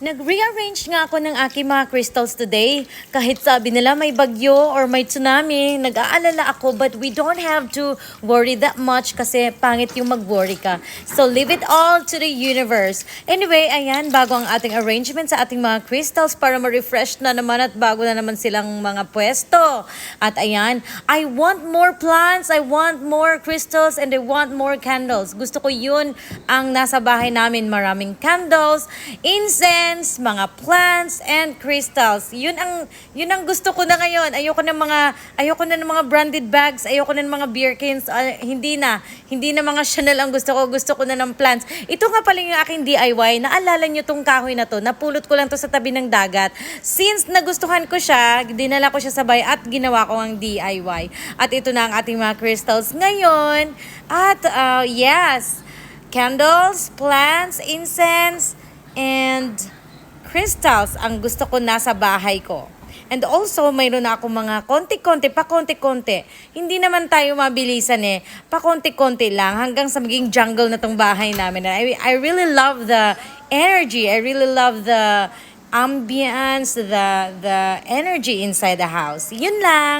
Nag-rearrange nga ako ng aking mga crystals today. Kahit sabi nila may bagyo or may tsunami, nag-aalala ako but we don't have to worry that much kasi pangit yung mag-worry ka. So leave it all to the universe. Anyway, ayan, bago ang ating arrangement sa ating mga crystals para ma-refresh na naman at bago na naman silang mga pwesto. At ayan, I want more plants, I want more crystals, and I want more candles. Gusto ko yun ang nasa bahay namin. Maraming candles, incense, mga plants and crystals. Yun ang gusto ko na ngayon. Ayoko na ng mga branded bags, ayoko na ng mga beer cans. Hindi na mga Chanel ang gusto ko. Gusto ko na ng plants. Ito nga pala yung aking DIY. Naalala nyo tong kahoy na to. Napulot ko lang to sa tabi ng dagat. Since nagustuhan ko siya, dinala ko siya sabay at ginawa ko ang DIY. At ito na ang ating mga crystals ngayon. At yes, candles, plants, incense, and crystals ang gusto ko nasa bahay ko. And also, mayroon na ako mga konti-konti. Hindi naman tayo mabilisan pakonti-konti lang hanggang sa maging jungle na tong bahay namin. I really love the energy. I really love the ambience, the energy inside the house. Yun lang.